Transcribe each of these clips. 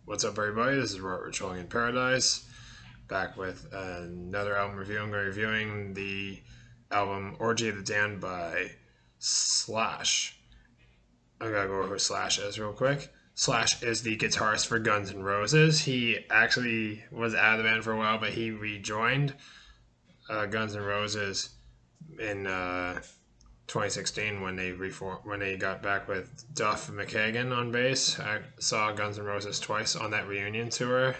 What's up, everybody? This is Robert Trolling in Paradise, back with another album review. I'm going to be reviewing the album Orgy of the Damned by Slash. I'm going to go over who Slash is real quick. Slash is the guitarist for Guns N' Roses. He actually was out of the band for a while, but he rejoined Guns N' Roses in 2016 when they got back with Duff McKagan on bass. I saw Guns N' Roses twice on that reunion tour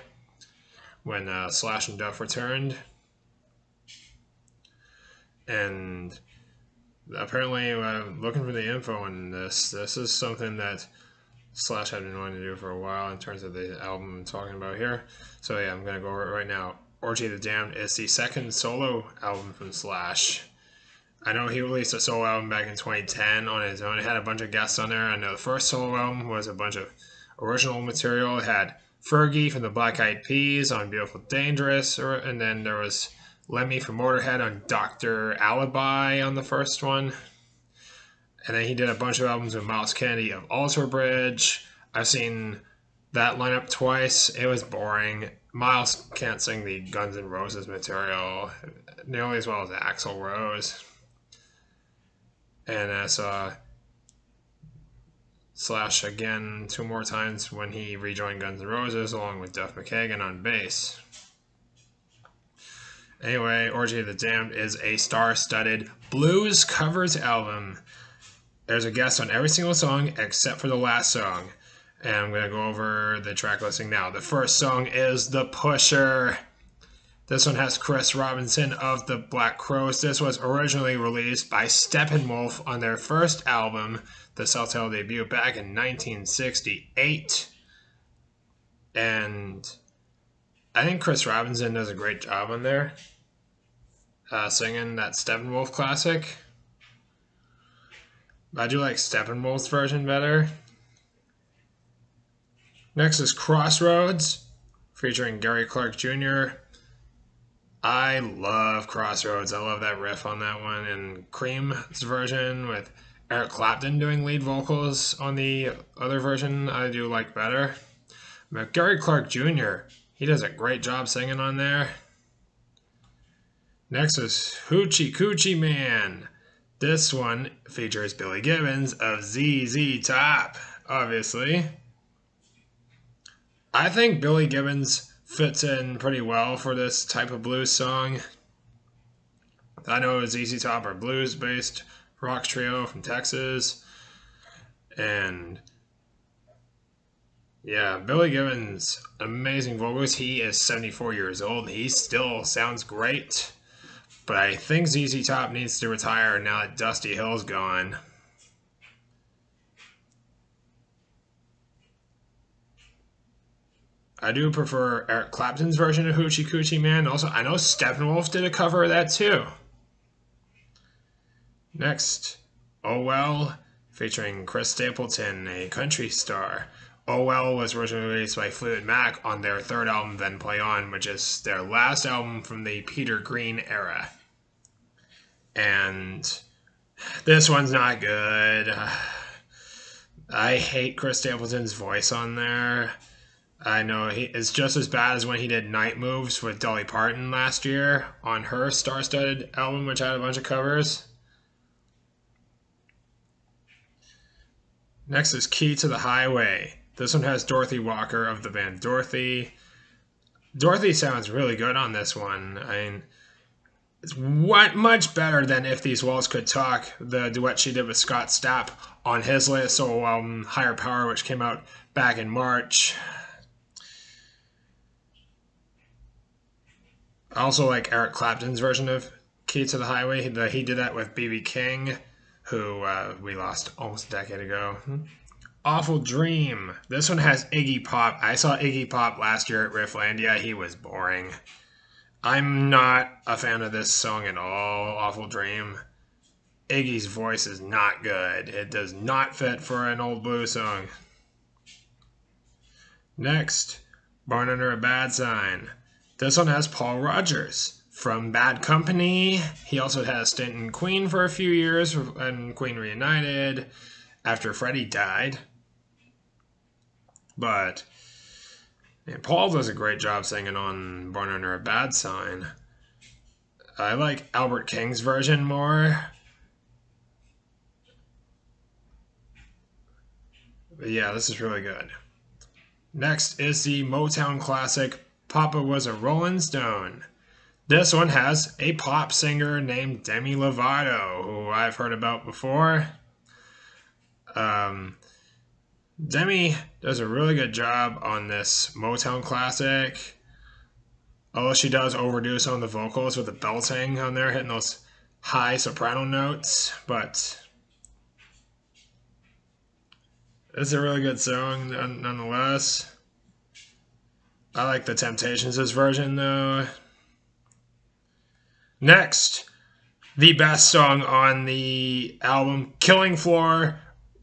when Slash and Duff returned, and apparently looking for the info on this is something that Slash had been wanting to do for a while in terms of the album I'm talking about here. So yeah, I'm gonna go over it right now. Orgy of the Damned is the second solo album from Slash. I know he released a solo album back in 2010 on his own. It had a bunch of guests on there. I know the first solo album was a bunch of original material. It had Fergie from the Black Eyed Peas on Beautiful Dangerous, and then there was Lemmy from Motorhead on Dr. Alibi on the first one. And then he did a bunch of albums with Miles Kennedy of Alter Bridge. I've seen that lineup twice. It was boring. Miles can't sing the Guns N' Roses material nearly as well as Axl Rose. And I saw Slash again 2 more times when he rejoined Guns N' Roses along with Duff McKagan on bass. Anyway, Orgy of the Damned is a star-studded blues covers album. There's a guest on every single song except for the last song. And I'm going to go over the track listing now. The first song is The Pusher. This one has Chris Robinson of the Black Crowes. This was originally released by Steppenwolf on their first album, the self-titled debut, back in 1968. And I think Chris Robinson does a great job on there, singing that Steppenwolf classic. I do like Steppenwolf's version better. Next is Crossroads, featuring Gary Clark Jr., I love Crossroads. I love that riff on that one. And Cream's version with Eric Clapton doing lead vocals on the other version, I do like better. But Gary Clark Jr., he does a great job singing on there. Next is Hoochie Coochie Man. This one features Billy Gibbons of ZZ Top, obviously. I think Billy Gibbons fits in pretty well for this type of blues song. I know ZZ Top are blues-based rock trio from Texas. And yeah, Billy Gibbons, amazing vocals. He is 74 years old. He still sounds great. But I think ZZ Top needs to retire now that Dusty Hill's gone. I do prefer Eric Clapton's version of Hoochie Coochie Man. Also, I know Steppenwolf did a cover of that too. Next, Oh Well, featuring Chris Stapleton, a country star. Oh Well was originally released by Fleetwood Mac on their third album, Then Play On, which is their last album from the Peter Green era. And this one's not good. I hate Chris Stapleton's voice on there. I know it's just as bad as when he did Night Moves with Dolly Parton last year on her star-studded album, which had a bunch of covers. Next is Key to the Highway. This one has Dorothy Walker of the band Dorothy. Dorothy sounds really good on this one. I mean, it's much better than If These Walls Could Talk, the duet she did with Scott Stapp on his latest solo album, Higher Power, which came out back in March. I also like Eric Clapton's version of Key to the Highway. He did that with B.B. King, who we lost almost a decade ago. Awful Dream. This one has Iggy Pop. I saw Iggy Pop last year at Rifflandia. He was boring. I'm not a fan of this song at all, Awful Dream. Iggy's voice is not good. It does not fit for an old blues song. Next, Born Under a Bad Sign. This one has Paul Rodgers from Bad Company. He also had a stint in Queen for a few years, and Queen reunited after Freddie died. But And Paul does a great job singing on Born Under a Bad Sign. I like Albert King's version more. But yeah, this is really good. Next is the Motown classic Papa Was a Rolling Stone. This one has a pop singer named Demi Lovato, who I've heard about before. Demi does a really good job on this Motown classic. Although she does overdo some of the vocals with the belting on there, hitting those high soprano notes, but it's a really good song nonetheless. I like the Temptations' version though. Next, the best song on the album, Killing Floor,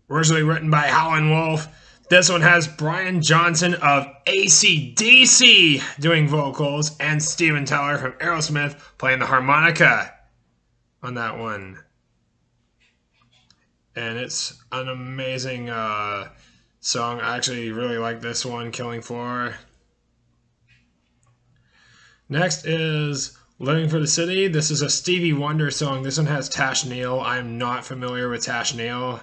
originally written by Howlin' Wolf. This one has Brian Johnson of AC/DC doing vocals and Steven Tyler from Aerosmith playing the harmonica on that one. And it's an amazing song. I actually really like this one, Killing Floor. Next is Living for the City. This is a Stevie Wonder song. This one has Tash Neal. I'm not familiar with Tash Neal.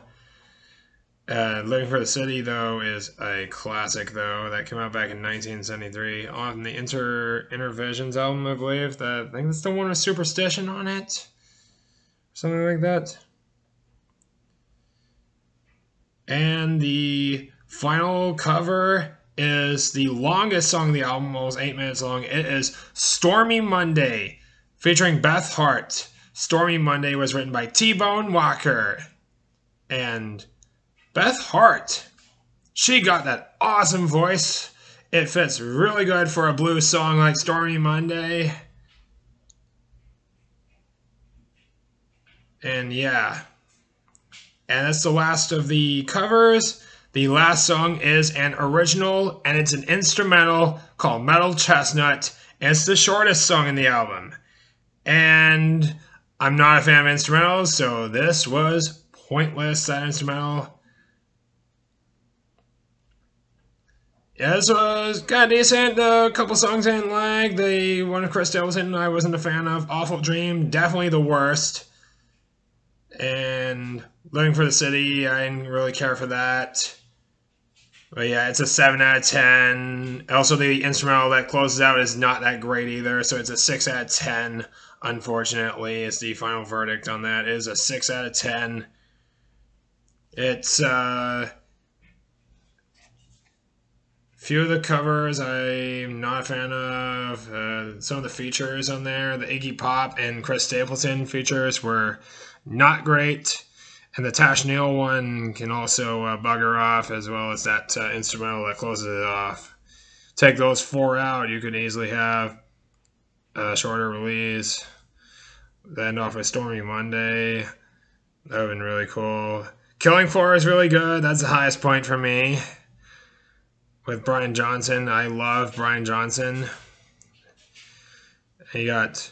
Living for the City, though, is a classic, though, that came out back in 1973 on the Intervisions album, I believe. I think that's the one with Superstition on it. Something like that. And the final cover is the longest song of the album, almost 8 minutes long. It is Stormy Monday, featuring Beth Hart. Stormy Monday was written by T-Bone Walker. And Beth Hart, she got that awesome voice. It fits really good for a blues song like Stormy Monday. And yeah. And that's the last of the covers. The last song is an original, and it's an instrumental called Metal Chestnut. And it's the shortest song in the album. And I'm not a fan of instrumentals, so this was pointless, that instrumental. Yeah, this was kind of decent. A couple songs I didn't like. The one of Chris Stapleton I wasn't a fan of. Awful Dream, definitely the worst. And Living for the City, I didn't really care for that. But yeah, it's a 7 out of 10. Also, the instrumental that closes out is not that great either, so it's a 6 out of 10. Unfortunately, it's the final verdict on that. It is a 6 out of 10. It's few of the covers I'm not a fan of. Some of the features on there, the Iggy Pop and Chris Stapleton features were not great. And the Tash Neal one can also bugger off, as well as that instrumental that closes it off. Take those 4 out, you could easily have a shorter release. The end off with Stormy Monday. That would have been really cool. Killing Floor is really good. That's the highest point for me. With Brian Johnson. I love Brian Johnson. He got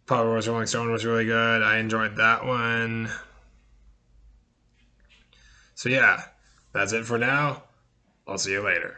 Papa Was Rolling Stone was really good. I enjoyed that one. So yeah, that's it for now. I'll see you later.